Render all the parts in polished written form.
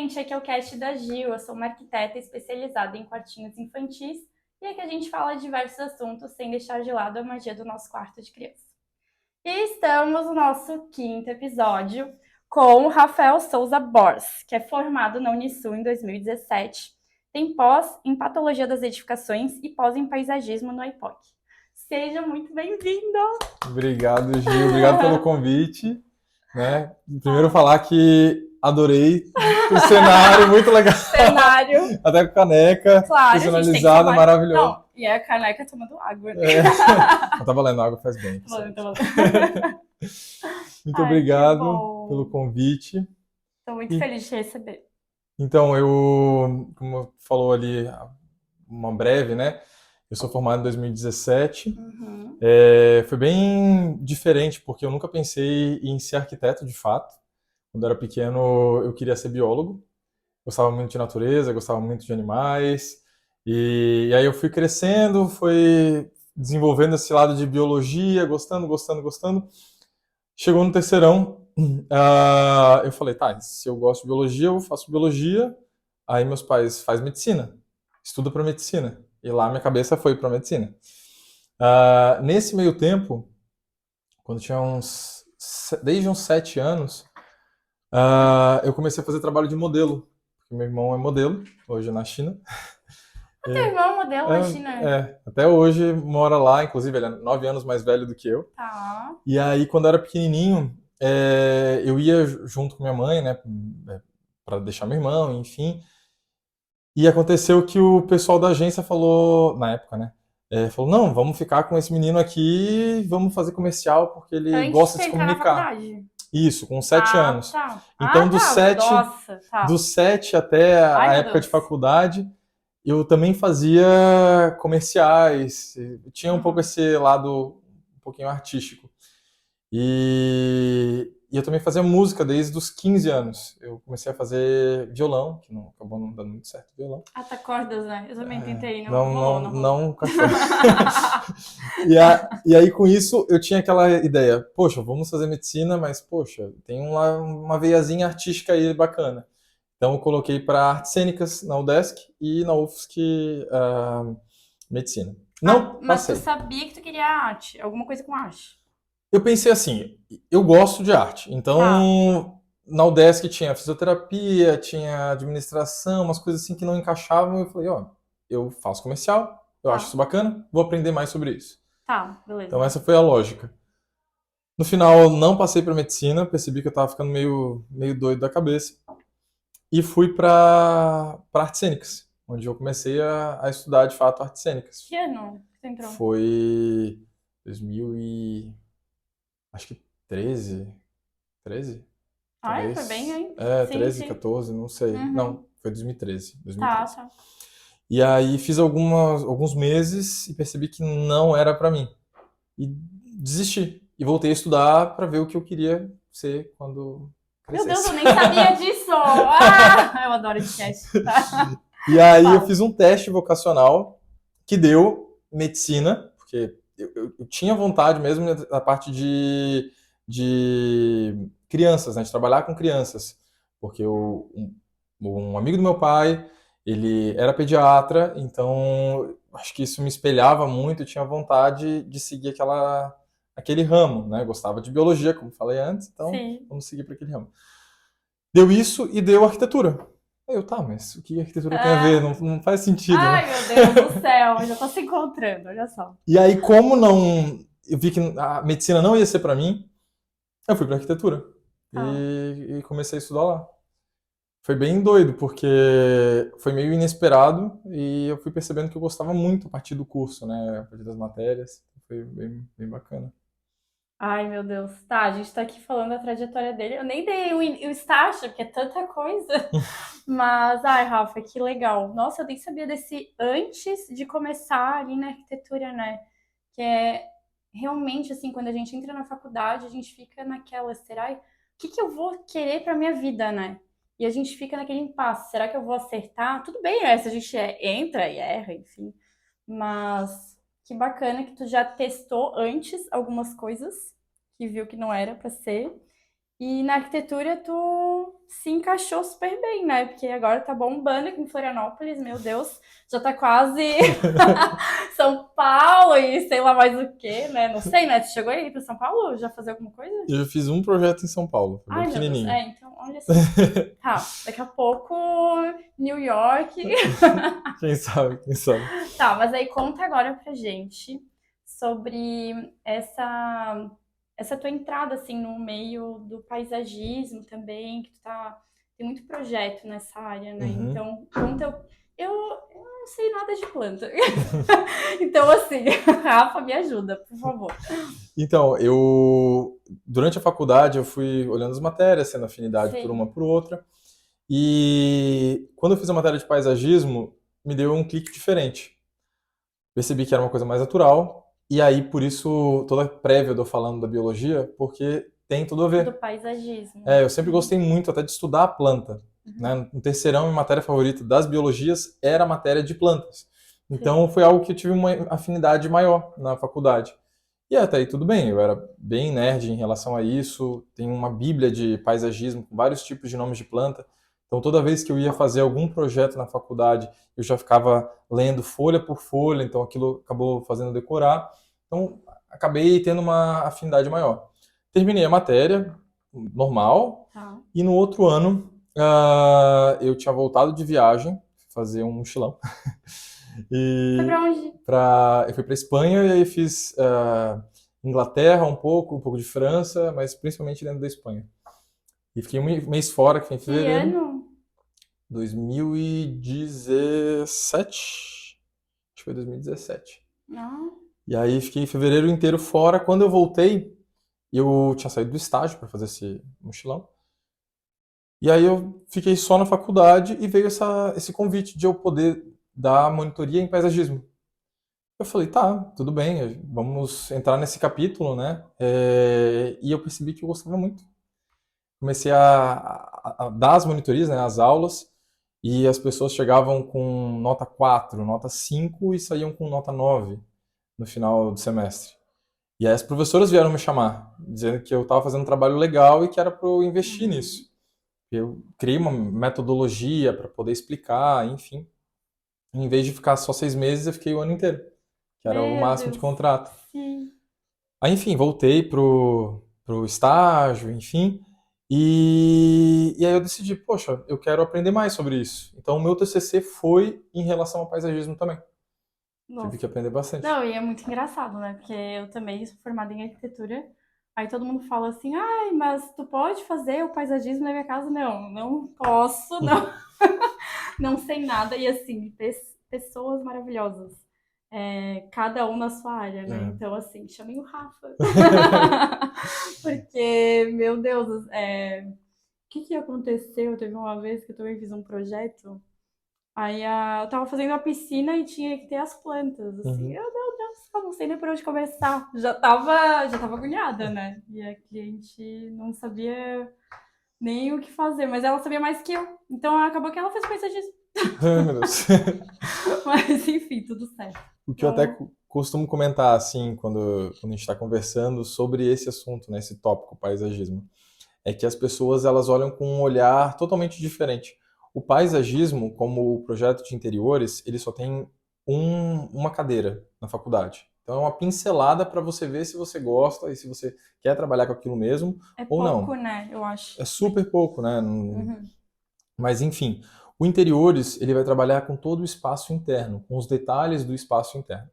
gente, aqui é o cast da Gil, eu sou uma arquiteta especializada em quartinhos infantis e aqui a gente fala de diversos assuntos sem deixar de lado a magia do nosso quarto de criança. E estamos no nosso quinto episódio com o Rafael Souza Bors, que é formado na Unisul em 2017, tem pós em Patologia das Edificações e pós em Paisagismo no IPOC. Seja muito bem-vindo! Obrigado, Gil. Obrigado pelo convite, né? Primeiro falar que adorei o cenário, muito legal. Cenário. Até com caneca, Claro, personalizada, maravilhoso. Não, e a caneca tomando água, né? Não tá valendo, a água faz bem. Tá bom. Muito Ai, que obrigado pelo bom. convite. Tô muito E, feliz de te receber. então, como falou ali, uma breve, né? Eu sou formado em 2017. Uhum. Foi bem diferente, porque eu nunca pensei em ser arquiteto de fato. Quando eu era pequeno, eu queria ser biólogo. Gostava muito de natureza, gostava muito de animais. E aí eu fui crescendo, fui desenvolvendo esse lado de biologia, gostando. Chegou no terceirão, eu falei, tá, se eu gosto de biologia, eu faço biologia. Aí meus pais faz medicina, estuda para medicina. E lá minha cabeça foi para medicina. Nesse meio tempo, quando tinha desde uns 7 anos, eu comecei a fazer trabalho de modelo. Porque meu irmão é modelo, hoje na China. Teu irmão é modelo na China? Até hoje mora lá, inclusive ele é 9 anos mais velho do que eu. Tá. E aí, quando eu era pequenininho, eu ia junto com minha mãe, né, para deixar meu irmão, enfim. E aconteceu que o pessoal da agência falou, na época, né, falou, não, vamos ficar com esse menino aqui, vamos fazer comercial, porque ele Antes de gosta você de se entrar na comunicar. faculdade. Isso, com 7 Ah, anos. tá. Então, Ah, tá. Nossa, tá. dos 7 até Ai, a meu época de Deus. faculdade, eu também fazia comerciais, tinha um pouco Uhum. esse lado um pouquinho artístico. E eu também fazia música desde os 15 anos. Eu comecei a fazer violão, que não acabou não dando muito certo violão. Até cordas, né? Eu também tentei, não Não, rolou, não, não rolou. não cachorro. E aí, com isso, eu tinha aquela ideia, poxa, vamos fazer medicina, mas, poxa, tem uma veiazinha artística aí bacana. Então, eu coloquei para artes cênicas na UDESC e na UFSC medicina. Ah, Não mas tu passei. sabia que tu queria arte, alguma coisa com arte. Eu pensei assim, eu gosto de arte, Tá. então na UDESC tinha fisioterapia, tinha administração, umas coisas assim que não encaixavam. Eu falei, ó, eu faço comercial, eu acho isso Tá. bacana, vou aprender mais sobre isso. Tá, Então beleza. essa foi a lógica. No final, não passei para medicina, percebi que eu estava ficando meio doido da cabeça e fui para artes cênicas, onde eu comecei a estudar de fato artes cênicas. Que ano que tu entrou? Foi 2000 e acho que 13, Ai, foi bem, talvez. hein? Sim, 13, sim. 14, não sei. Uhum. Não, foi 2013, Tá, 2013. tá. E aí fiz alguns meses e percebi que não era pra mim. E desisti. E voltei a estudar pra ver o que eu queria ser quando Meu Deus, crescesse. eu nem sabia disso! Ah, eu adoro esse cast. Tá. E aí eu Fala. fiz um teste vocacional que deu medicina, porque eu tinha vontade mesmo da parte de crianças, né, de trabalhar com crianças, porque um amigo do meu pai, ele era pediatra, então acho que isso me espelhava muito, eu tinha vontade de seguir aquele ramo, né, gostava de biologia, como falei antes, então Sim. vamos seguir para aquele ramo. Deu isso e deu arquitetura. Aí eu, tá, mas o que a arquitetura tem a ver? Ah, Não faz sentido, né? ai, meu Deus do céu, já tô se encontrando, olha só. E aí, como não. Eu vi que a medicina não ia ser pra mim, eu fui pra arquitetura. Tá. E comecei a estudar lá. Foi bem doido, porque foi meio inesperado e eu fui percebendo que eu gostava muito a partir do curso, né? A partir das matérias. Foi bem bacana. Ai, meu Deus. Tá, a gente tá aqui falando da trajetória dele. Eu nem dei o estágio, porque é tanta coisa. Mas, ai, Rafa, que legal. Nossa, eu nem sabia desse antes de começar ali na arquitetura, né? Que é realmente assim, quando a gente entra na faculdade, a gente fica naquela, será? O que que eu vou querer pra minha vida, né? E a gente fica naquele impasse. Será que eu vou acertar? Tudo bem, né? Se a gente entra e erra, enfim. Mas que bacana que tu já testou antes algumas coisas que viu que não era pra ser. E na arquitetura tu se encaixou super bem, né? Porque agora tá bombando aqui em Florianópolis, meu Deus, já tá quase São Paulo e sei lá mais o que, né? Não sei, né? Tu chegou aí pra São Paulo já fazer alguma coisa? Eu já fiz um projeto em São Paulo, foi bem Ai, meu Deus. pequenininho. É, então, olha só. Tá, daqui a pouco New York. Quem sabe, quem sabe. Tá, mas aí conta agora pra gente sobre essa tua entrada assim no meio do paisagismo também, que tu tá tem muito projeto nessa área, né? Uhum. Então, conta eu não sei nada de planta. Então assim, Rafa, me ajuda, por favor. Então, durante a faculdade, eu fui olhando as matérias, sendo afinidade por uma Sim, por outra. E quando eu fiz a matéria de paisagismo, me deu um clique diferente. Percebi que era uma coisa mais natural, e aí por isso toda a prévia eu tô falando da biologia, porque tem tudo a do ver. paisagismo. Eu sempre Uhum, gostei muito até de estudar a planta. uhum, Né? No terceirão, minha matéria favorita das biologias era a matéria de plantas. Então sim. foi algo que eu tive uma afinidade maior na faculdade. E até aí tudo bem, eu era bem nerd em relação a isso. Tem uma bíblia de paisagismo com vários tipos de nomes de planta. Então toda vez que eu ia fazer algum projeto na faculdade, eu já ficava lendo folha por folha, então aquilo acabou fazendo decorar. Então acabei tendo uma afinidade maior. Terminei a matéria, normal, Tá. e no outro ano eu tinha voltado de viagem, fazer um mochilão. Foi E pra onde? eu fui para Espanha e aí fiz Inglaterra um pouco de França, mas principalmente dentro da Espanha. E fiquei um mês fora, que foi em Que fevereiro ano? 2017. Acho que foi 2017. Não. E aí fiquei em fevereiro inteiro fora. Quando eu voltei, eu tinha saído do estágio para fazer esse mochilão. E aí eu fiquei só na faculdade e veio esse convite de eu poder dar monitoria em paisagismo. Eu falei, tá, tudo bem, vamos entrar nesse capítulo, né? E eu percebi que eu gostava muito. Comecei a dar as monitorias, né, as aulas, e as pessoas chegavam com nota 4, nota 5 e saíam com nota 9 no final do semestre. E aí as professoras vieram me chamar, dizendo que eu estava fazendo um trabalho legal e que era para eu investir Uhum. nisso. Eu criei uma metodologia para poder explicar, enfim. Em vez de ficar só 6 meses, eu fiquei o ano inteiro, que era o Meu máximo de Deus. contrato. Sim. Aí, enfim, voltei pro estágio, enfim. E aí eu decidi, poxa, eu quero aprender mais sobre isso. Então, o meu TCC foi em relação ao paisagismo também. Tive que Nossa. aprender bastante. Não, e é muito engraçado, né? Porque eu também sou formada em arquitetura. Aí todo mundo fala assim, ai, mas tu pode fazer o paisagismo na minha casa? Não, não posso, não, não sei nada. E assim, pessoas maravilhosas. É, cada um na sua área, né? É. Então, assim, chamem o Rafa. Porque, meu Deus, o que aconteceu? Teve uma vez que eu também fiz um projeto. Aí eu tava fazendo a piscina e tinha que ter as plantas, assim. Uhum. Eu, meu Deus, eu não sei nem por onde começar. Já tava agoniada, né? E a cliente não sabia nem o que fazer, mas ela sabia mais que eu. Então acabou que ela fez coisa disso. Ai, meu Deus. Mas enfim, tudo certo. O que eu até Então, costumo comentar, assim, quando a gente está conversando sobre esse assunto, né, esse tópico, paisagismo, é que as pessoas elas olham com um olhar totalmente diferente. O paisagismo, como o projeto de interiores, ele só tem uma cadeira na faculdade. Então é uma pincelada para você ver se você gosta e se você quer trabalhar com aquilo mesmo é ou pouco, não. né? Eu acho. É super pouco, né? Uhum. Mas enfim, o interiores ele vai trabalhar com todo o espaço interno, com os detalhes do espaço interno.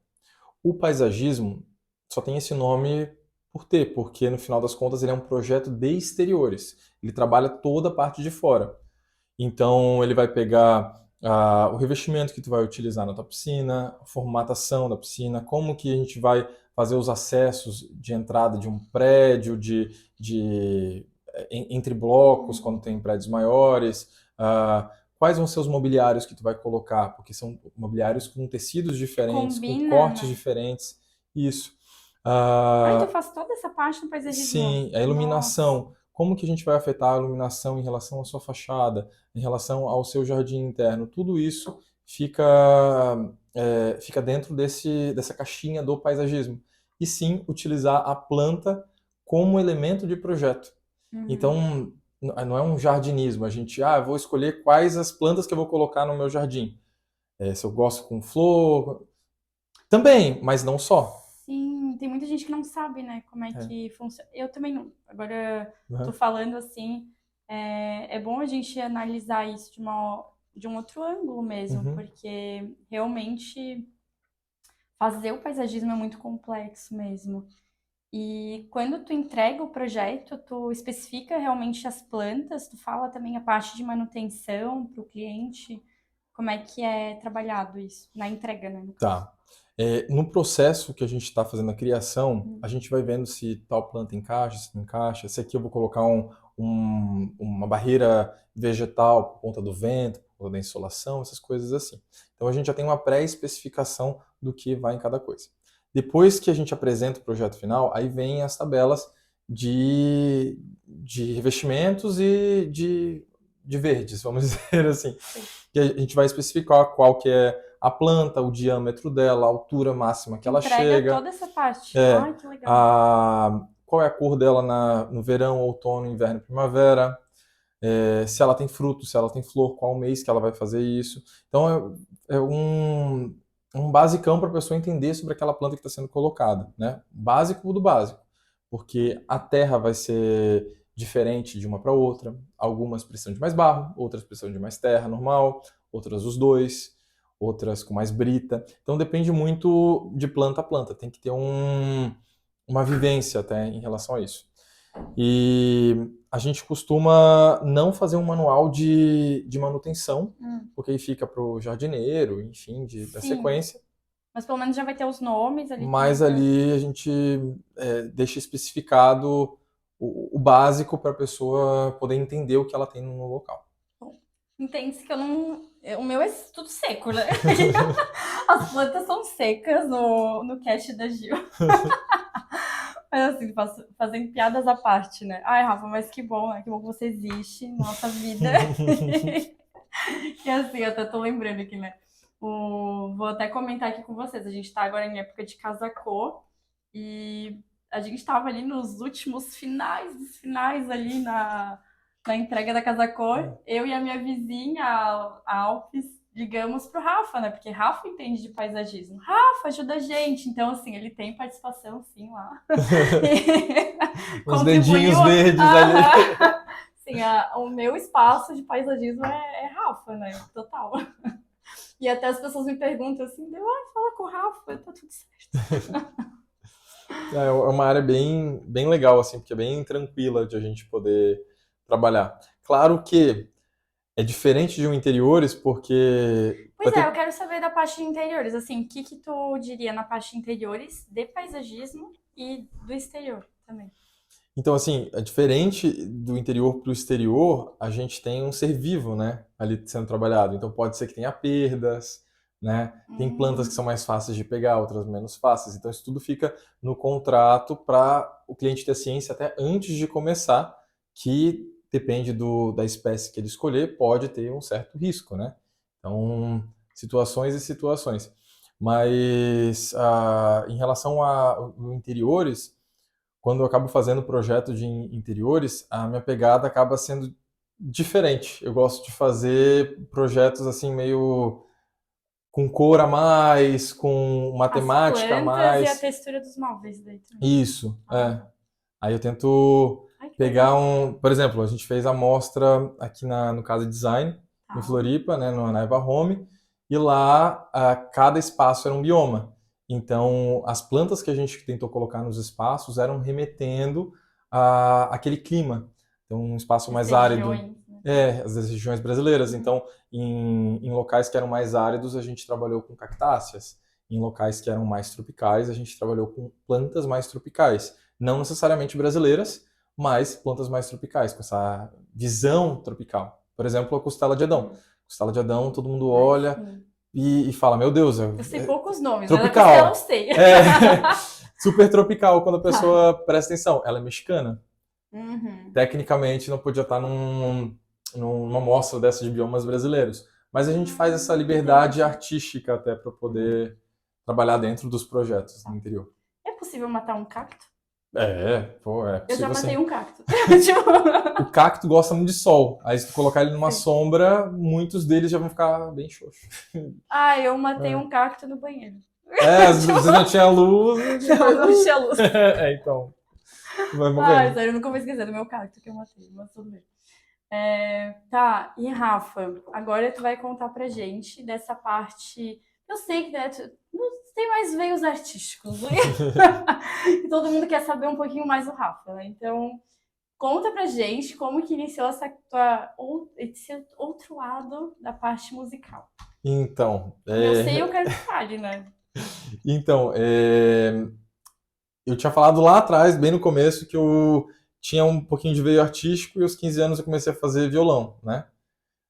O paisagismo só tem esse nome por ter, porque no final das contas ele é um projeto de exteriores. Ele trabalha toda a parte de fora. Então ele vai pegar o revestimento que tu vai utilizar na tua piscina, a formatação da piscina, como que a gente vai fazer os acessos de entrada de um prédio, entre blocos, quando tem prédios maiores, quais vão ser os mobiliários que tu vai colocar, porque são mobiliários com tecidos diferentes, com Combina, cortes né? diferentes, isso. Ah, então Ah, eu faço toda essa parte no paisagismo. sim, a Nossa. iluminação. Como que a gente vai afetar a iluminação em relação à sua fachada, em relação ao seu jardim interno? Tudo isso fica, fica dentro dessa caixinha do paisagismo. E sim, utilizar a planta como elemento de projeto. Uhum. Então, não é um jardinismo. A gente, vou escolher quais as plantas que eu vou colocar no meu jardim. Se eu gosto com flor, também, mas não só. Sim, tem muita gente que não sabe, né, como é É. que funciona. Eu também não. Agora, tô Uhum. falando assim, é bom a gente analisar isso de um outro ângulo mesmo, Uhum. porque realmente fazer o paisagismo é muito complexo mesmo. E quando tu entrega o projeto, tu especifica realmente as plantas, tu fala também a parte de manutenção para o cliente, como é que é trabalhado isso, na entrega, né, no caso. Tá. No processo que a gente está fazendo a criação, a Hum. gente vai vendo se tal planta encaixa, se não encaixa. Se aqui eu vou colocar uma barreira vegetal por conta do vento, por conta da insolação, essas coisas assim. Então a gente já tem uma pré-especificação do que vai em cada coisa. Depois que a gente apresenta o projeto final, aí vem as tabelas de revestimentos e de verdes, vamos dizer assim. Sim. E a gente vai especificar qual que é a planta, o diâmetro dela, a altura máxima que Tu ela entrega chega, toda essa parte. é, Ai, que legal. qual é a cor dela no verão, outono, inverno e primavera, se ela tem fruto, se ela tem flor, qual mês que ela vai fazer isso. Então é um basicão para a pessoa entender sobre aquela planta que está sendo colocada, né? Básico do básico, porque a terra vai ser diferente de uma para outra. Algumas precisam de mais barro, outras precisam de mais terra normal, outras os dois, outras com mais brita. Então depende muito de planta a planta. Tem que ter uma vivência até em relação a isso. E a gente costuma não fazer um manual de manutenção, Hum. porque aí fica para o jardineiro, enfim, da Sim, sequência. mas pelo menos já vai ter os nomes ali também Mas para. ali a gente deixa especificado o básico para a pessoa poder entender o que ela tem no local. Entende-se que eu não. O meu é tudo seco, né? As plantas são secas no cast da Gil. Mas assim, fazendo piadas à parte, né? Ai, Rafa, mas que bom, né? Que bom que você existe na nossa vida. E assim, eu até tô lembrando aqui, né? Vou até comentar aqui com vocês. A gente tá agora em época de casa-cor e a gente tava ali nos últimos finais dos finais ali na entrega da casa-cor. Eu e a minha vizinha, a Alpes, ligamos pro Rafa, né? Porque Rafa entende de paisagismo. Rafa, ajuda a gente. Então, assim, ele tem participação, sim, lá. Os Contribuiu. dedinhos verdes ali. Sim, o meu espaço de paisagismo é Rafa, né? Total. E até as pessoas me perguntam assim, fala com o Rafa, tá tudo certo. É uma área bem legal, assim, porque é bem tranquila de a gente poder trabalhar. Claro que é diferente de um interiores, porque vai Pois é, eu ter. quero saber da parte de interiores, assim, o que que tu diria na parte de interiores de paisagismo e do exterior também? Então, assim, é diferente do interior para o exterior, a gente tem um ser vivo, né, ali sendo trabalhado. Então, pode ser que tenha perdas, né? Tem plantas que são Hum, mais fáceis de pegar, outras menos fáceis. Então, isso tudo fica no contrato para o cliente ter ciência até antes de começar, que depende da espécie que ele escolher, pode ter um certo risco, né? Então, situações e situações. Mas, em relação a interiores, quando eu acabo fazendo projeto de interiores, a minha pegada acaba sendo diferente. Eu gosto de fazer projetos assim meio com cor a mais, com as matemática a plantas e a mais. textura dos móveis daí também. Isso, Ah, é. Aí eu tento ai, que pegar legal. por exemplo, a gente fez a mostra aqui no Casa Design, em Tá. Floripa, né, na Eva Home, e lá cada espaço era um bioma. Então, as plantas que a gente tentou colocar nos espaços eram remetendo aquele clima. Então, um espaço As mais árido, regiões, né? as das regiões brasileiras. Uhum. Então, em locais que eram mais áridos, a gente trabalhou com cactáceas. Em locais que eram mais tropicais, a gente trabalhou com plantas mais tropicais. Não necessariamente brasileiras, mas plantas mais tropicais, com essa visão tropical. Por exemplo, a costela de Adão. Costela de Adão, todo mundo Ai, olha sim. e fala: Meu Deus, Eu sei é poucos nomes, mas a costela eu tropical. sei. É super tropical quando a Tá. pessoa presta atenção. Ela é mexicana. Uhum. Tecnicamente, não podia estar numa mostra dessa de biomas brasileiros. Mas a gente faz essa Que liberdade interessante. artística até para Uhum. poder trabalhar dentro dos projetos no Tá. interior. É possível matar um cacto? Pô, é Eu já possível matei sim. um cacto. Tipo, O cacto gosta muito de sol. Aí se tu colocar ele numa sim. sombra, muitos deles já vão ficar bem xoxos. Ah, eu matei um cacto no banheiro. Às Tipo, vezes não tinha luz, não tinha luz. então, vai Ai, morrendo. sério, eu nunca vou esquecer do meu cacto que eu matei, mas tudo bem. Tá, e Rafa, agora tu vai contar pra gente dessa parte. Eu sei que né, tu não tem mais veios artísticos, né? E todo mundo quer saber um pouquinho mais do Rafa, né? Então, conta pra gente como que iniciou esse outro lado da parte musical. Então, O meu sei eu quero que fale, né? então, eu tinha falado lá atrás, bem no começo, que eu tinha um pouquinho de veio artístico e aos 15 anos eu comecei a fazer violão, né?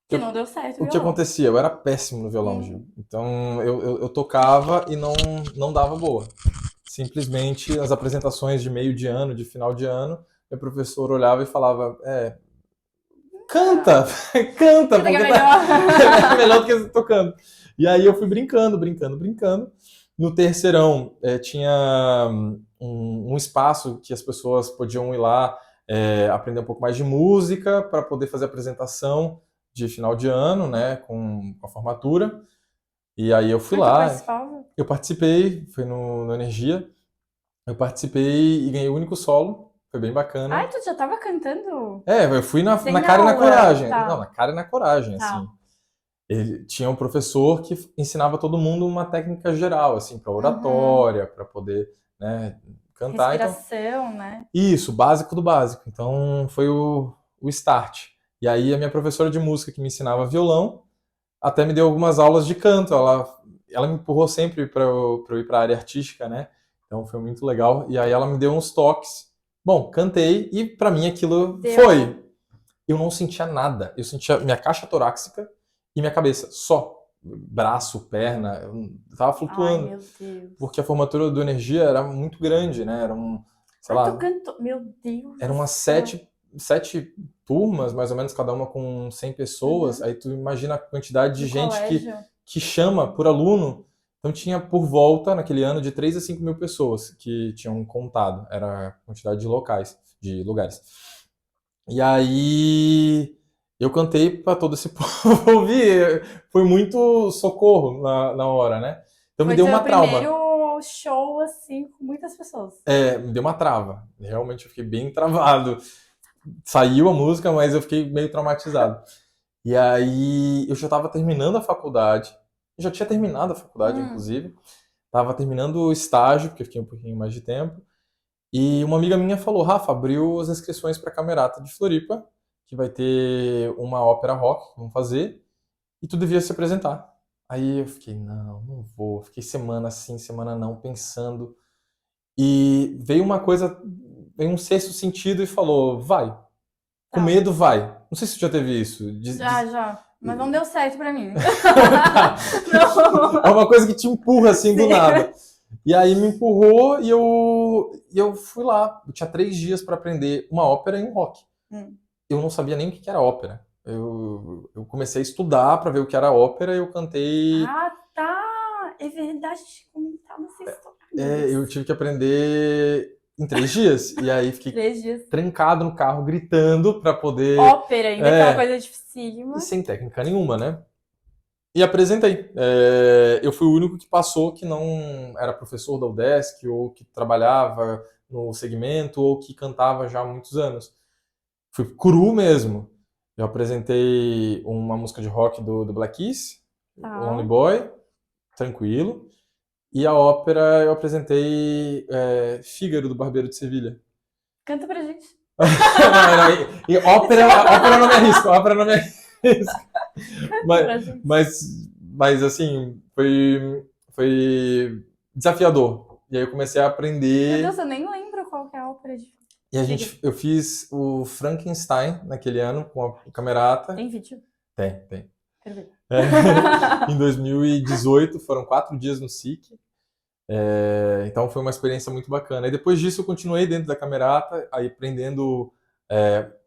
Que não deu certo o O que violão. acontecia? Eu era péssimo no violão, Gil. Hum, Então, eu tocava e não dava boa. Simplesmente, as apresentações de meio de ano, de final de ano, meu professor olhava e falava, canta, canta, canta que é porque melhor. é melhor do que tocando. E aí eu fui brincando, brincando, brincando. No terceirão, tinha um espaço que as pessoas podiam ir lá aprender um pouco mais de música para poder fazer apresentação de final de ano, né, com a formatura. E aí eu fui Ah, tu lá, participava? eu participei, foi no Energia, eu participei e ganhei o único solo, foi bem Ai, bacana. tu já tava cantando Eu fui na sem cara e na aula. coragem. Não, na Tá, cara e na coragem, assim. tá. Ele tinha um professor que ensinava todo mundo uma técnica geral, assim, para Uhum. oratória, para poder, né, cantar. Então, Respiração, né? isso, básico do básico. Então, foi o start. E aí, a minha professora de música que me ensinava violão até me deu algumas aulas de canto. Ela me empurrou sempre para eu ir para a área artística, né? Então, foi muito legal. E aí, ela me deu uns toques. Bom, cantei e para mim aquilo Deu. foi. Eu não sentia nada. Eu sentia minha caixa torácica e minha cabeça, só. Braço, perna, eu tava Ai, flutuando. meu Deus. Porque a formatura do Energia era muito grande, né? Sei Ah, tu lá, cantou. Meu Deus eram do umas céu. sete turmas, mais ou menos, cada uma com 100 pessoas. Uhum. Aí tu imagina a quantidade de Do gente colégio. que chama por aluno. Então tinha por volta, naquele ano, de 3 a 5 mil pessoas que tinham contado. Era a quantidade de locais, de lugares. E aí eu cantei para todo esse povo ouvir. Foi muito socorro na hora, né? Então me Foi deu teu uma trauma. primeiro show, assim, com muitas pessoas. Me deu uma trava. Realmente eu fiquei bem travado. Saiu a música, mas eu fiquei meio traumatizado. E aí eu já estava terminando a faculdade. Eu já tinha terminado a faculdade, Hum, inclusive. Estava terminando o estágio, porque eu fiquei um pouquinho mais de tempo. E uma amiga minha falou: Rafa, abriu as inscrições para a Camerata de Floripa, que vai ter uma ópera rock que vamos fazer, e tu devia se apresentar. Aí eu fiquei: não vou. Fiquei semana sim, semana não, pensando. E veio um sexto sentido e falou: vai, com tá. medo vai. Não sei se tu já teve isso. Já, já. Mas não deu certo pra mim. Tá. Não. É uma coisa que te empurra assim do Sim. nada. E aí me empurrou e eu fui lá. Eu tinha 3 dias para aprender uma ópera e um rock. Hum. Eu não sabia nem o que era ópera. Eu comecei a estudar para ver o que era ópera e eu cantei. Ah, tá. É verdade, tinha comentado essa história. Ai, meu Eu Deus. tive que aprender em 3 dias. E aí fiquei 3 dias. trancado no carro, gritando para poder. Ópera ainda, aquela É, coisa e dificílima. sem técnica nenhuma, né? E apresentei. Eu fui o único que passou que não era professor da UDESC ou que trabalhava no segmento ou que cantava já há muitos anos. Fui cru mesmo. Eu apresentei uma música de rock do Black Keys, Lonely Tá. Boy, tranquilo. E a ópera eu apresentei Fígaro, do Barbeiro de Sevilha. Canta pra gente. Não, não, e ópera não me arrisco, ópera não me arrisco. Canta Mas, pra gente. mas assim, foi desafiador. E aí eu comecei a Meu Deus, aprender. eu nem lembro qual que é a ópera de E Fígaro. eu fiz o Frankenstein naquele ano com a Camerata. Tem vídeo? Tem. Quero ver. É, em 2018, foram 4 dias no SIC. Então foi uma experiência muito bacana. E depois disso eu continuei dentro da Camerata, aí aprendendo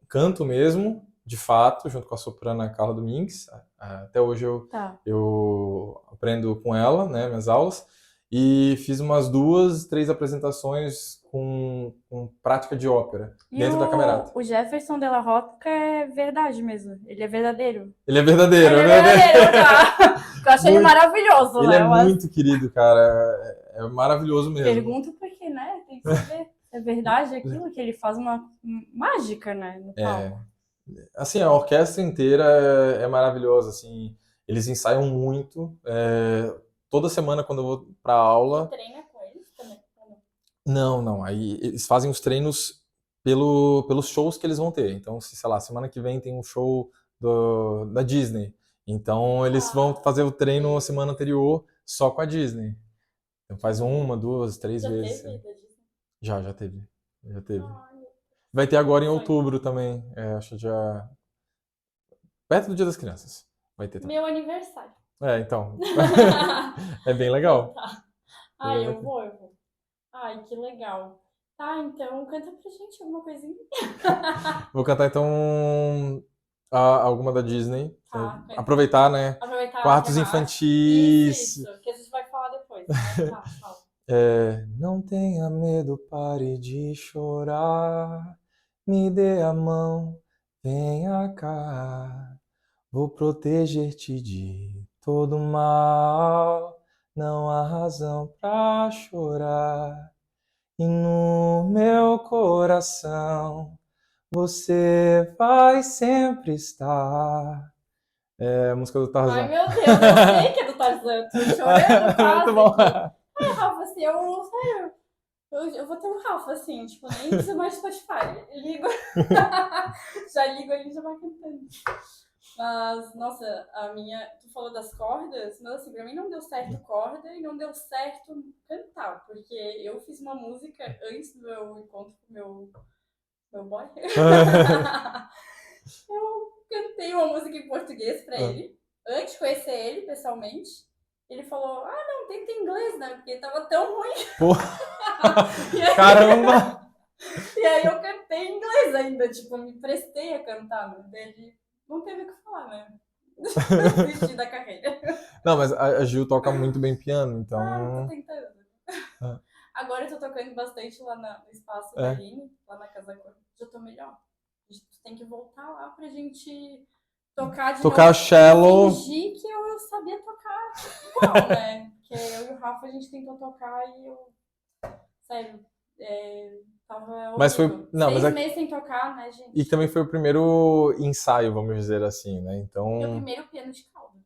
canto mesmo, de fato, junto com a soprana Carla Domingues. Até hoje Tá. eu aprendo com ela, né, minhas aulas. E fiz umas 2, 3 apresentações com prática de ópera E dentro da Camerata. o Jefferson de la Rocca é verdade mesmo. Ele é verdadeiro. Ele é verdadeiro, Ele é verdadeiro, tá? Eu acho ele maravilhoso, Ele né? é muito querido, cara. É maravilhoso mesmo. Pergunto por quê, né? Tem que saber. É verdade aquilo que ele faz uma mágica, né? No palco. Assim, a orquestra inteira é maravilhosa, assim. Eles ensaiam muito. Toda semana quando eu vou pra aula. Treina com eles também? Não, não. Aí eles fazem os treinos pelos shows que eles vão ter. Então, se, sei lá, semana que vem tem um show da Disney. Então, eles vão fazer o treino a semana anterior só com a Disney. Então, faz uma, duas, três vezes. Teve da Disney? Já teve. Já teve. Ai, Vai ter agora em sonho. outubro também. Acho que já. Perto do Dia das Crianças. Vai ter também. Meu aniversário. Então. É bem legal. Tá. Ai, eu vou. Ai, que legal. Tá, então canta pra gente alguma coisinha. Vou cantar então alguma da Disney. Tá, Aproveitar, né? aproveitar Quartos que é massa. infantis. Isso, que a gente vai falar depois. Né? Tá, fala. Não tenha medo, pare de chorar. Me dê a mão, venha cá. Vou proteger-te de todo mal. Não há razão pra chorar. E no meu coração você vai sempre estar. É a música do Tarzan. Ai, meu Deus, eu sei que é do Tarzan. Tô chorando quase. Muito bom. Ai, Rafa, assim, sério, eu vou ter um Rafa, assim, tipo, nem preciso mais de Spotify. Ligo. Já ligo ali e já vai cantando. Mas, nossa, tu falou das cordas, mas assim, pra mim não deu certo corda e não deu certo cantar, porque eu fiz uma música antes do meu encontro com meu boy. Eu cantei uma música em português pra ele, antes de conhecer ele pessoalmente. Ele falou, não, tenta em inglês, né? Porque tava tão ruim. Pô. Caramba! E aí eu cantei em inglês ainda, tipo, me prestei a cantar, né? Ele não teve o que falar, né? Desistir da carreira. Não, mas a Gil toca muito bem piano, Eu então. tô tentando. Agora eu tô tocando bastante lá no espaço da Aline, lá na Casa Cor. Já tô melhor. A gente tem que voltar lá pra gente tocar de Tocar novo. shallow. Fingir que eu sabia tocar igual, né? Porque eu e o Rafa a gente tentou tocar e eu. Sério, tava Mas foi. horrível. Não, 6 meses sem tocar, né, gente? E também foi o primeiro ensaio, vamos dizer assim, né? Meu Então. primeiro piano de cauda.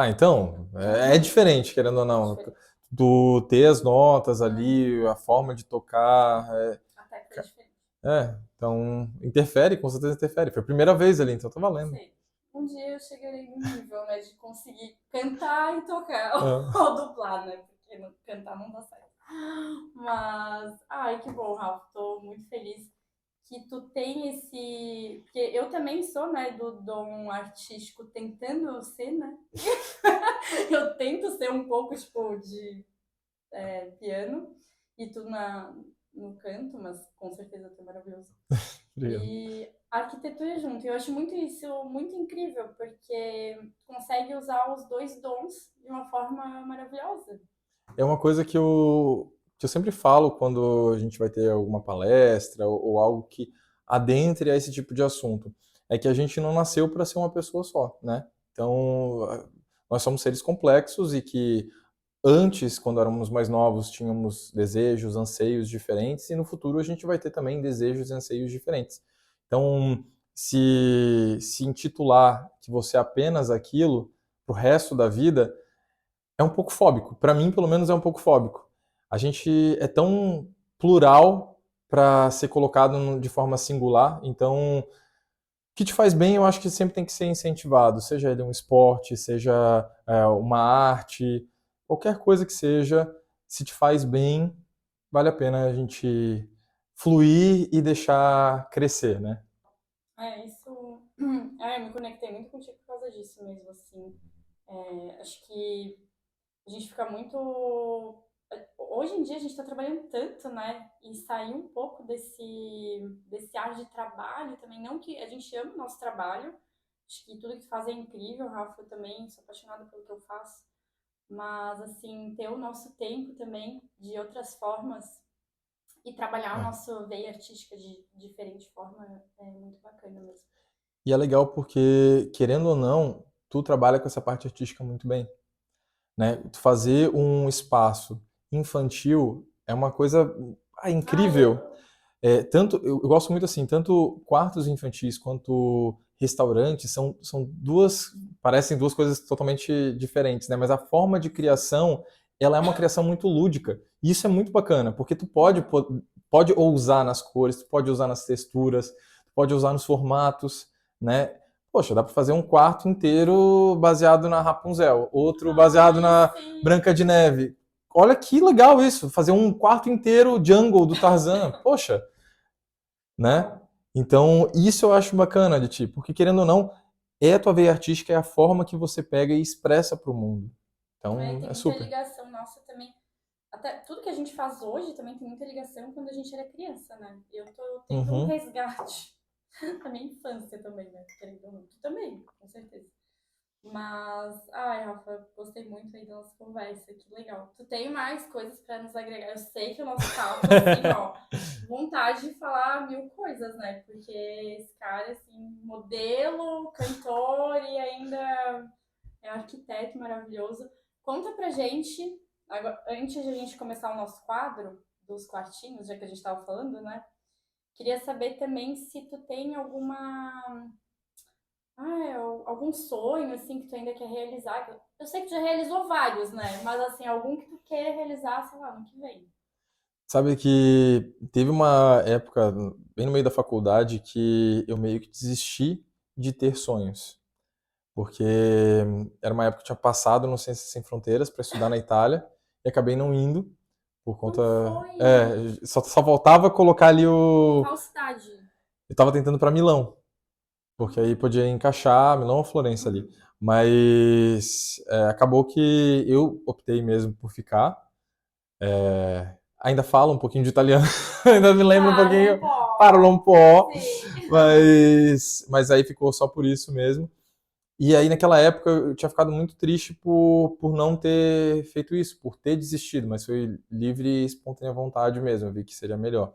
Então, é diferente, querendo ou não. Tu ter as notas ali, a forma de tocar. Até que foi diferente. Então interfere, com certeza interfere. Foi a primeira vez ali, então tá valendo. Sei. Um dia eu chegarei no nível, né, de conseguir cantar e tocar, ou dublar, né, porque cantar não dá certo. Mas, ai, que bom, Rafa, tô muito feliz que tu tem esse... Porque eu também sou, né, do dom artístico tentando ser, né? Eu tento ser um pouco, tipo, de piano, e tu no canto, mas com certeza tu é maravilhoso. Obrigado. E arquitetura junto. Eu acho muito isso muito incrível, porque consegue usar os dois dons de uma forma maravilhosa. É uma coisa que eu sempre falo quando a gente vai ter alguma palestra ou algo que adentre a esse tipo de assunto. É que a gente não nasceu para ser uma pessoa só, né? Então, nós somos seres complexos e que antes, quando éramos mais novos, tínhamos desejos, anseios diferentes e no futuro a gente vai ter também desejos e anseios diferentes. Então, se intitular que você é apenas aquilo pro resto da vida é um pouco fóbico. Para mim, pelo menos, é um pouco fóbico. A gente é tão plural para ser colocado de forma singular, então o que te faz bem, eu acho que sempre tem que ser incentivado, seja ele um esporte, seja uma arte, qualquer coisa que seja, se te faz bem, vale a pena a gente fluir e deixar crescer, né? Isso. Eu me conectei muito contigo por causa disso mesmo, assim. Acho que a gente fica muito. Hoje em dia a gente está trabalhando tanto, né? E sair um pouco desse ar de trabalho também. Não que a gente ama o nosso trabalho, acho que tudo que tu faz é incrível, Rafa. Eu também sou apaixonada pelo que eu faço. Mas, assim, ter o nosso tempo também de outras formas E trabalhar a É. nossa veia artística de diferente forma é muito bacana mesmo. E é legal porque, querendo ou não, tu trabalha com essa parte artística muito bem, né? Tu fazer um espaço infantil é uma coisa Ai, incrível. Tanto, eu gosto muito assim, tanto quartos infantis quanto restaurantes são parecem duas coisas totalmente diferentes, né? Mas a forma de criação, ela é uma criação muito lúdica. E isso é muito bacana, porque tu pode ousar nas cores, tu pode usar nas texturas, tu pode usar nos formatos, né? Poxa, dá pra fazer um quarto inteiro baseado na Rapunzel, outro baseado ai, na sim. Branca de Neve. Olha que legal isso, fazer um quarto inteiro jungle do Tarzan. Poxa, né? Então, isso eu acho bacana de ti, porque querendo ou não, é a tua veia artística, é a forma que você pega e expressa para o mundo. Então, Tem é muita super. ligação nossa também. Até tudo que a gente faz hoje também tem muita ligação quando a gente era criança, né? Eu tô tendo um Uhum. resgate da minha infância também, né? Querendo ou não. Tu também, com certeza. Mas, ai, Rafa, gostei muito aí da nossa conversa, que legal. Tu tem mais coisas pra nos agregar? Eu sei que o nosso papo, assim, ó, vontade de falar mil coisas, né? Porque esse cara, assim, modelo, cantor e ainda é arquiteto maravilhoso. Conta pra gente, agora, antes de a gente começar o nosso quadro dos quartinhos, já que a gente tava falando, né? Queria saber também se tu tem algum sonho, assim, que tu ainda quer realizar. Eu sei que tu já realizou vários, né? Mas, assim, algum que tu quer realizar, sei lá, no que vem. Sabe que teve uma época, bem no meio da faculdade, que eu meio que desisti de ter sonhos. Porque era uma época que eu tinha passado no Ciências Sem Fronteiras para estudar na Itália e acabei não indo por conta. Não foi Só faltava colocar ali o. qual cidade? Eu tava tentando para Milão, porque aí podia encaixar Milão ou Florença ali. Mas acabou que eu optei mesmo por ficar. Ainda falo um pouquinho de italiano, ainda me lembro um Parla pouquinho, um parlo po'. um po', Sim. mas aí ficou só por isso mesmo. E aí naquela época eu tinha ficado muito triste por não ter feito isso, por ter desistido, mas foi livre e espontânea vontade mesmo, eu vi que seria melhor.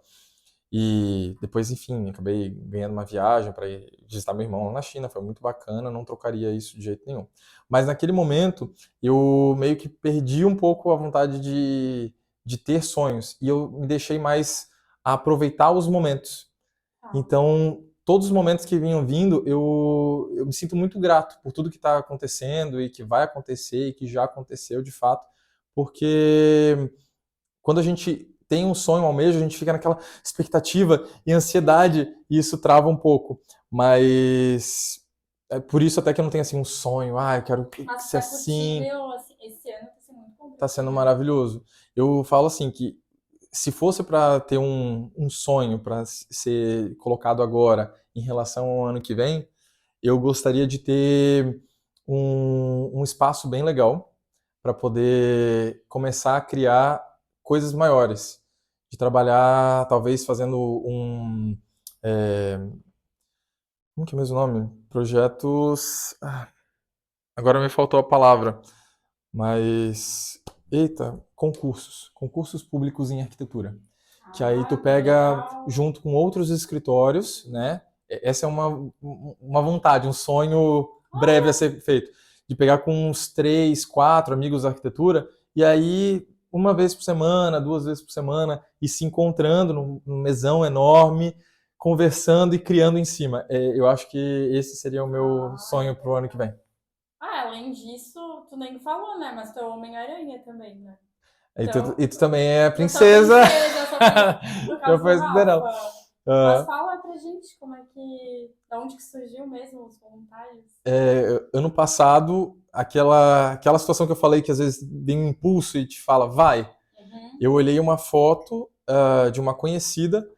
E depois, enfim, acabei ganhando uma viagem para ir visitar meu irmão lá na China, foi muito bacana, não trocaria isso de jeito nenhum. Mas naquele momento, eu meio que perdi um pouco a vontade de ter sonhos e eu me deixei mais a aproveitar os momentos. Tá. Então, todos os momentos que vinham vindo, eu me sinto muito grato por tudo que está acontecendo e que vai acontecer e que já aconteceu de fato, porque quando a gente tem um sonho, um almejo, a gente fica naquela expectativa e ansiedade e isso trava um pouco. Mas é por isso até que eu não tenho assim um sonho, eu quero Mas ser pra curtir, assim, meu, assim, esse ano tá sendo muito bom pra tá ti, sendo né? maravilhoso. Eu falo assim que se fosse para ter um sonho para ser colocado agora em relação ao ano que vem, eu gostaria de ter um espaço bem legal para poder começar a criar coisas maiores, de trabalhar talvez fazendo é, como que é mesmo o nome? Projetos. Agora me faltou a palavra, mas eita, concursos públicos em arquitetura, que aí tu Ah, que pega legal. junto com outros escritórios, né? Essa é uma vontade, um sonho breve a Olha, ser feito, de pegar com uns três, quatro amigos da arquitetura e aí uma vez por semana, duas vezes por semana, e se encontrando num mesão enorme, conversando e criando em cima. Eu acho que esse seria o meu que sonho pro ano que legal. vem. Além disso, tu nem falou, né? Mas tu é Homem-Aranha também, né? Então, E tu também é a eu sou a princesa. princesa, eu sou a princesa por Já causa do foi Cinderela. Rafa. Mas Uh, fala pra gente como é que. Da onde que surgiu mesmo os voluntários? ano passado, aquela situação que eu falei que às vezes vem um impulso e te fala, vai. Uhum. Eu olhei uma foto de uma conhecida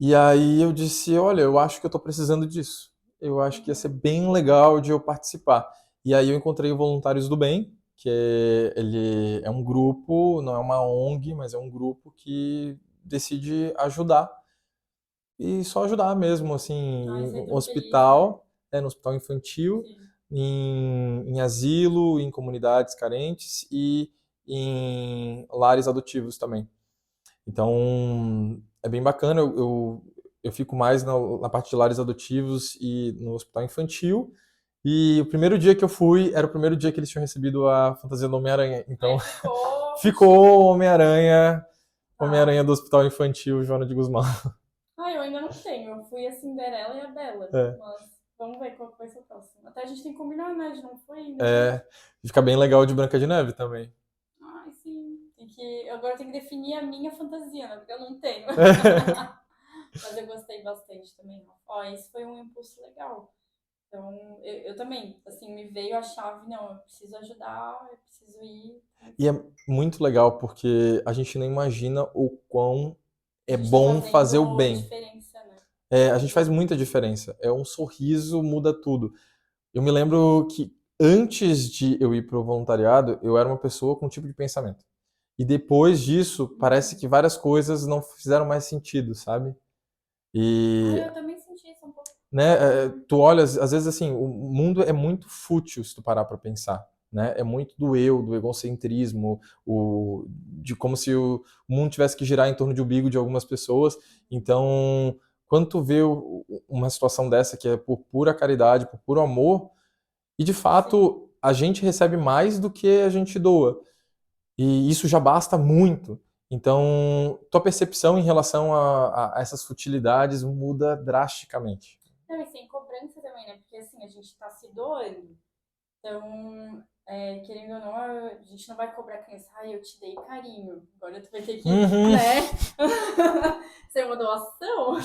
e aí eu disse, olha, eu acho que eu tô precisando disso. Eu acho que ia ser Uhum. bem legal de eu participar. E aí eu encontrei o Voluntários do Bem, ele é um grupo, não é uma ONG, mas é um grupo que decide ajudar e só ajudar mesmo, assim, Ai, em sei tão feliz, né? no hospital infantil, Sim. em asilo, em comunidades carentes e em lares adotivos também. Então, é bem bacana. Eu fico mais na parte de lares adotivos e no hospital infantil. E o primeiro dia que eu fui, era o primeiro dia que eles tinham recebido a fantasia do Homem-Aranha. Então, Aí ficou o ficou o chique. Homem-Aranha, Tá. Homem-Aranha do Hospital Infantil, Joana de Guzmão. Ah, eu ainda não tenho. Eu fui a Cinderela e a Bela. É, Mas vamos ver qual que vai ser o próximo. Até a gente tem que combinar, né? A gente não foi ainda junto. é, fica bem legal de Branca de Neve também. Ai, sim. Tem que... Agora eu tenho que definir a minha fantasia, né? Porque eu não tenho. Mas eu gostei bastante também. Ó, esse foi um impulso legal. Então, eu também, assim, me veio a chave, não, eu preciso ajudar, eu preciso ir. E é muito legal porque a gente não imagina o quão A é gente tá bom fazer o fazendo bem. diferença, né? É, a gente faz Fazendo. muita diferença. É um sorriso muda tudo. Eu me lembro que antes de eu ir para o voluntariado, eu era uma pessoa com um tipo de pensamento. E depois disso, parece Uhum. que várias coisas não fizeram mais sentido, sabe? Ah, E, eu também senti isso um pouco. né, Uhum. tu olha, às vezes assim, o mundo é muito fútil se tu parar para pensar, né? É muito do eu, do egocentrismo, de como se o mundo tivesse que girar em torno de umbigo de algumas pessoas. Então, quando tu vê uma situação dessa que é por pura caridade, por puro amor, e de Sim. fato a gente recebe mais do que a gente doa. E isso já basta muito. Então, tua percepção em relação a essas futilidades muda drasticamente. Não, e sem cobrança também, né? Porque assim, a gente tá se doando. Então, querendo ou não, a gente não vai cobrar a criança, ah, eu te dei carinho. Agora tu vai ter que, Uhum. né? Ser uma doação.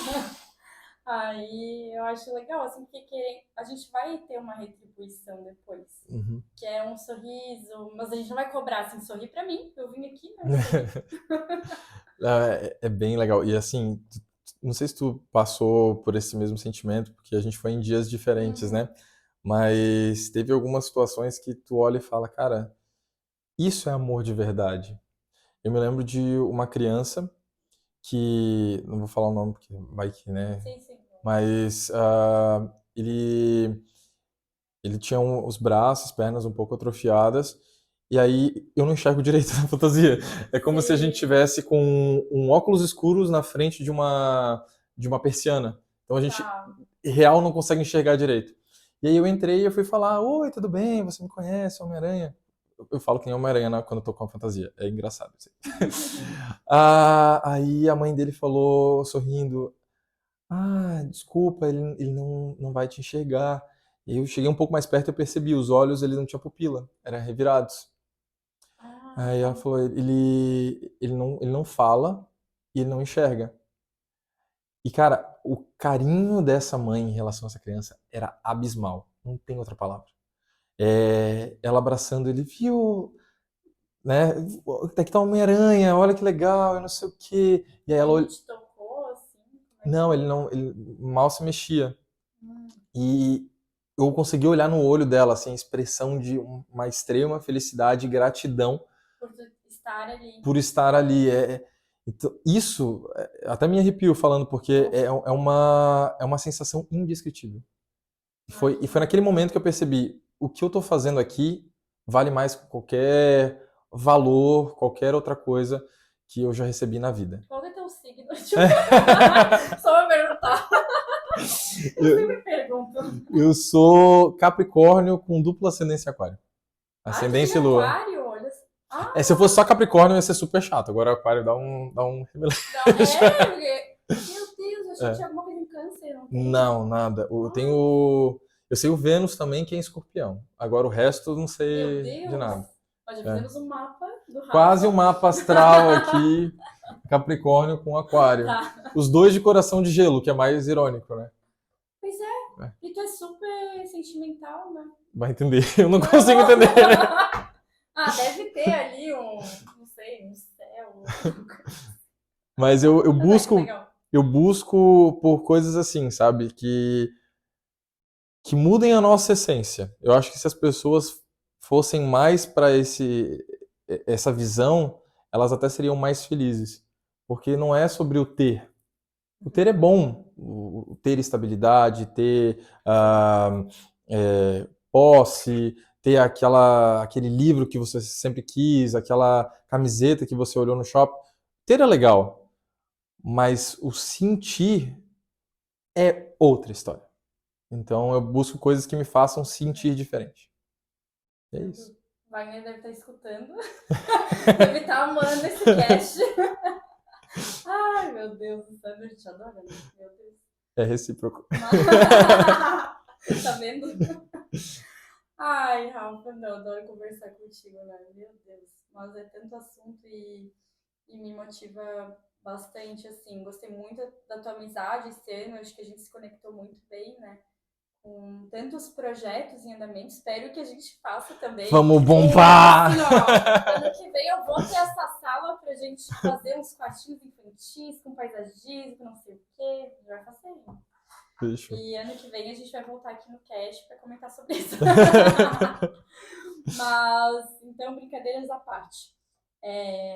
Aí eu acho legal, assim, porque a gente vai ter uma retribuição depois. Uhum. Que é um sorriso, mas a gente não vai cobrar assim, sorri pra mim, eu vim aqui, né? Sorri. É bem legal. E assim, não sei se tu passou por esse mesmo sentimento, porque a gente foi em dias diferentes, Uhum. né? Mas teve algumas situações que tu olha e fala, cara, isso é amor de verdade. Eu me lembro de uma criança que, não vou falar o nome porque vai que, né? Sim, sim. Mas ele tinha os braços, as pernas um pouco atrofiadas, e aí eu não enxergo direito na fantasia. É como se a gente Sim, tivesse com um óculos escuros na frente de uma persiana. Então a gente tá. real não consegue enxergar direito. E aí eu entrei e eu fui falar: Oi, tudo bem? Você me conhece, Homem-Aranha? Eu falo que nem Homem-Aranha quando eu tô com a fantasia. É engraçado. Aí a mãe dele falou, sorrindo: desculpa, ele não vai te enxergar. E eu cheguei um pouco mais perto e eu percebi, os olhos eles não tinham pupila, eram revirados. Aí ela Ah, falou, ele não fala e ele não enxerga. E cara, o carinho dessa mãe em relação a essa criança era abismal, não tem outra palavra. Ela abraçando ele, viu, né? Aqui tá uma Homem-Aranha, olha que legal, eu não sei o quê. E aí e ela, ele te tocou assim? Como é que não, foi? ele mal se mexia. Hum, E eu consegui olhar no olho dela, assim, a expressão de uma extrema felicidade e gratidão por tu estar ali. por estar ali. Então, isso até me arrepio falando, porque é, Nossa, é uma, é uma sensação indescritível. E foi imagina. naquele momento que eu percebi, o que eu estou fazendo aqui vale mais que qualquer valor, qualquer outra coisa que eu já recebi na vida. Qual é teu signo? Tipo, só pra perguntar. Eu Eu, sempre pergunto. eu sou Capricórnio com dupla ascendência aquário. Ah, tu tem Ascendência e lua. aquário? Olha. Se eu fosse Ah, só Capricórnio, ia ser super chato. Agora Aquário dá um remelejo. não, porque. Meu Deus, eu achei que É. tinha alguma coisa em câncer, não tem? Não, nada. Eu Ah, tenho. Eu sei o Vênus também, que é em escorpião. Agora o resto eu não meu sei de Deus. nada. Nós já É. fizemos um mapa do Quase um Rafa. mapa astral aqui, Capricórnio com Aquário. Tá. Os dois de coração de gelo, que é mais irônico, né? Pois é. É, E tu é super sentimental, né? vai entender. Eu não consigo Não! entender, né? Ah, deve ter ali não sei, um céu. Mas eu Mas é que busco, legal. eu busco por coisas assim, sabe? Que mudem a nossa essência. Eu acho que se as pessoas fossem mais para essa visão, elas até seriam mais felizes, porque não é sobre o ter. O ter é bom, o ter estabilidade, ter posse, ter aquele livro que você sempre quis, aquela camiseta que você olhou no shopping. ter é legal, mas o sentir é outra história. Então eu busco coisas que me façam sentir diferente. E é isso. Wagner deve estar escutando. Deve estar amando esse cast. Ai, meu Deus do céu, a gente adora, né? Meu Deus. É recíproco. Tá vendo? Ai, Rafa, não, adoro conversar contigo, né? Meu Deus. Mas é tanto assunto e me motiva bastante, assim. Gostei muito da tua amizade esse ano, acho que a gente se conectou muito bem, né? Com tantos projetos em andamento. Espero que a gente faça também. Vamos bombar! Assim, ó, ano que vem eu vou ter essa sala pra gente fazer uns quartinhos infantis com paisagismo, com não sei o quê. Já vai fazer. Fechou. E ano que vem a gente vai voltar aqui no cast pra comentar sobre isso. Mas, então, brincadeiras à parte.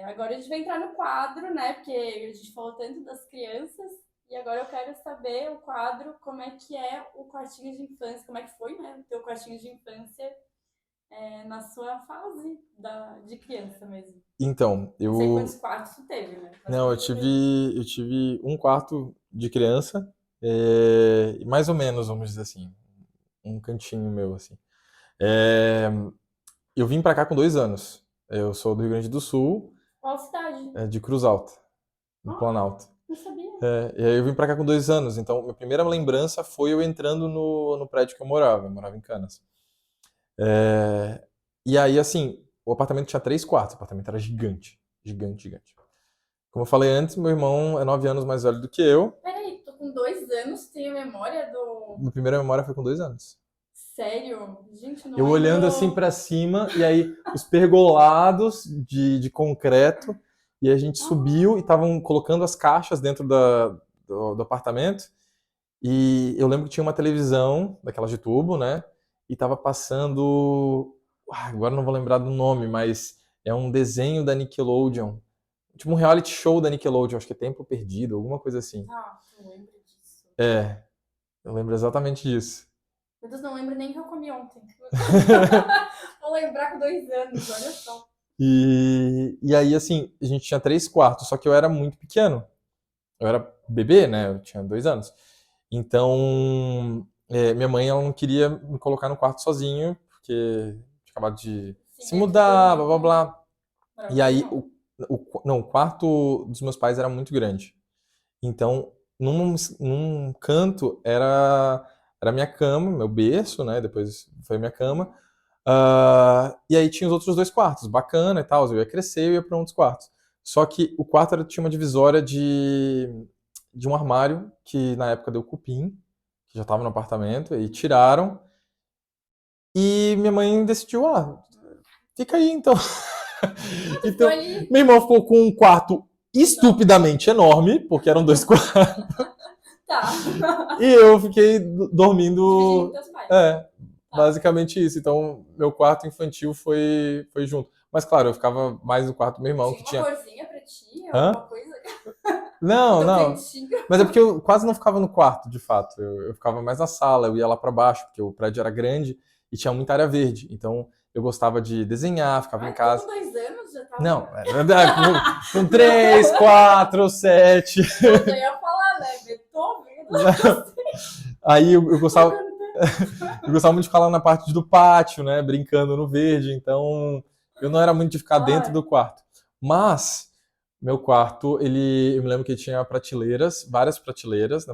Agora a gente vai entrar no quadro, né? Porque a gente falou tanto das crianças. E agora eu quero saber o quadro, como é que é o quartinho de infância, como é que foi, né? O teu quartinho de infância na sua fase de criança mesmo. Então, Não sei quantos quartos tu teve, né? Mas Não, eu tive um quarto de criança, mais ou menos, vamos dizer assim, um cantinho meu, assim. É, eu vim pra cá com 2 anos. Eu sou do Rio Grande do Sul, Qual cidade? de Cruz Alta, no Ah, Planalto. não sabia. E aí eu vim pra cá com 2 anos, então minha primeira lembrança foi eu entrando no prédio que eu morava em Canas. É, e aí, assim, o apartamento tinha 3 quartos, o apartamento era gigante, gigante, gigante. Como eu falei antes, meu irmão é 9 anos mais velho do que eu. Peraí, tô com 2 anos, tenho memória do... Minha primeira memória foi com 2 anos. Sério? Gente, não Eu olhando assim lembro. pra cima, e aí os pergolados de concreto, e a gente subiu e estavam colocando as caixas dentro do apartamento. E eu lembro que tinha uma televisão, daquelas de tubo, né? E tava passando. Agora não vou lembrar do nome, mas é um desenho da Nickelodeon. Tipo um reality show da Nickelodeon, acho que é Tempo Perdido, alguma coisa assim. Ah, não lembro disso. Eu lembro exatamente disso. Meu Deus, não lembro nem o que eu comi ontem. Vou lembrar com 2 anos, olha só. E aí, assim, a gente tinha 3 quartos, só que eu era muito pequeno. Eu era bebê, né? Eu tinha 2 anos. Então, minha mãe ela não queria me colocar no quarto sozinho, porque tinha acabado de Sim, se é, tu mudar, blá dormiu blá com... blá. Morava E com teu aí, irmão. não, o quarto dos meus pais era muito grande. Então, num canto era minha cama, meu berço, né? Depois foi minha cama. E aí tinha os outros 2 quartos, bacana e tal. Eu ia crescer, eu ia para um dos quartos. Só que o quarto tinha uma divisória de um armário que na época deu cupim, que já estava no apartamento, e tiraram. E minha mãe decidiu, fica aí então. Tu ficou Então, ali? meu irmão ficou com um quarto Não. estupidamente enorme, porque eram 2 quartos, Tá. e eu fiquei Dividindo com dormindo. teus pais. É, Tá. basicamente isso. Então, meu quarto infantil foi junto. Mas claro, eu ficava mais no quarto do meu irmão, Tinha que uma tinha. corzinha pra ti? Alguma Hã? coisa? O Não, teu não. cantinho? Mas é porque eu quase não ficava no quarto, de fato. Eu ficava mais na sala, eu ia lá pra baixo, porque o prédio era grande e tinha muita área verde. Então, eu gostava de desenhar, ficava em Ai, tu com casa. 2 anos já Não, tava... com 3, 4, 7. Eu já ia falar, né? Beethoven? Aí eu Tô gostava, cantando. eu gostava muito de ficar lá na parte do pátio, né, brincando no verde, então eu não era muito de ficar dentro Ai, do quarto. Mas meu quarto, eu me lembro que tinha prateleiras, várias prateleiras na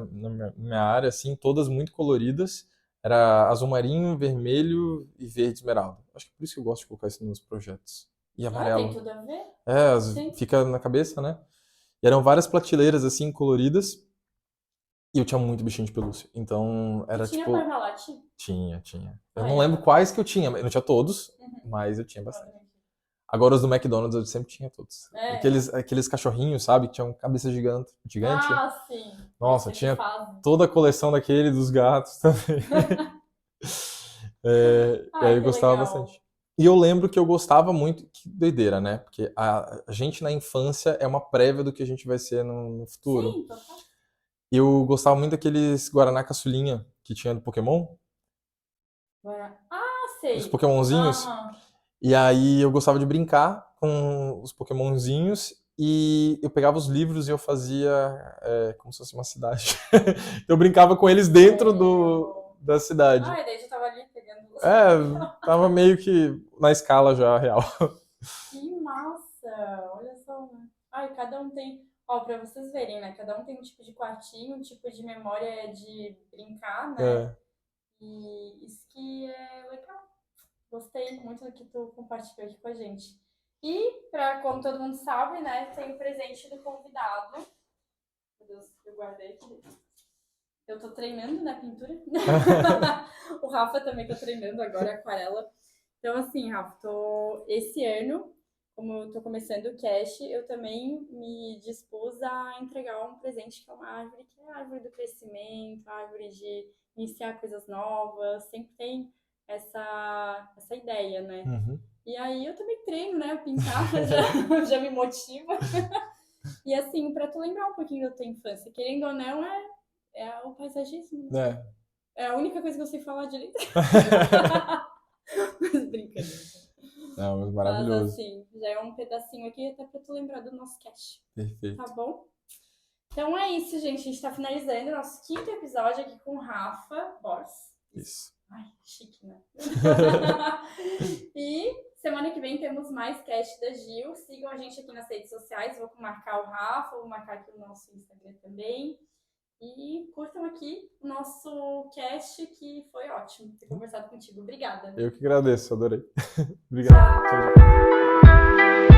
minha área, assim, todas muito coloridas. Era azul marinho, vermelho e verde esmeralda. Acho que por isso que eu gosto de colocar isso nos projetos. E tem amarelo. tudo a ver? Sim. Fica na cabeça, né? E eram várias prateleiras, assim, coloridas. E eu tinha muito bichinho de pelúcia. Então, E era tinha tipo. Parmalat? Tinha. Eu Ah, não é. lembro quais que eu tinha. Eu não tinha todos, Uhum. mas eu tinha bastante. Agora, os do McDonald's eu sempre tinha todos. É. Aqueles cachorrinhos, sabe? Que tinham cabeça gigante. Ah, sim. Eles Nossa, sempre tinha fazem. toda a coleção daquele, dos gatos também. E aí Ai, eu que gostava legal. bastante. E eu lembro que eu gostava muito, que doideira, né? Porque a gente na infância é uma prévia do que a gente vai ser no futuro. Sim, total. Eu gostava muito daqueles Guaraná Caçulinha que tinha do Pokémon, Ah, os sei. Pokémonzinhos. Aham. E aí eu gostava de brincar com os Pokémonzinhos e eu pegava os livros e eu fazia como se fosse uma cidade. Então eu brincava com eles dentro da cidade. Ah, e daí já tava ali pegando. Tava meio que na escala já real. Que massa! Olha só, né? Ai, cada um tem. Ó, pra vocês verem, né? Cada um tem um tipo de quartinho, um tipo de memória de brincar, né? É. E isso que é legal. Gostei muito do que tu compartilhou aqui com a gente. E, como todo mundo sabe, né? Tem o presente do convidado. Meu Deus, eu guardei aqui. Eu tô treinando na pintura. O Rafa também tá treinando agora, aquarela. Então, assim, Rafa, esse ano, como eu tô começando o cash, eu também me dispus a entregar um presente que é uma árvore, que é a árvore do crescimento, a árvore de iniciar coisas novas, sempre tem essa ideia, né? Uhum. E aí eu também treino, né? Pintar já me motiva. E assim, pra tu lembrar um pouquinho da tua infância, querendo ou não, é o paisagismo, né? É a única coisa que eu sei falar direito. Mas brincadeira. Não, mas Mas maravilhoso. assim, já é um pedacinho aqui até pra tu lembrar do nosso cast. Perfeito. Tá bom? Então é isso, gente. A gente tá finalizando o nosso 5º episódio aqui com o Rafa Bors. Isso. Ai, chique, né? E semana que vem temos mais cast da Gil. Sigam a gente aqui nas redes sociais. Vou marcar o Rafa, vou marcar aqui o nosso Instagram também. E curtam aqui o nosso cast, que foi ótimo ter conversado contigo. Obrigada. Eu que agradeço, adorei. Obrigado. Tchau.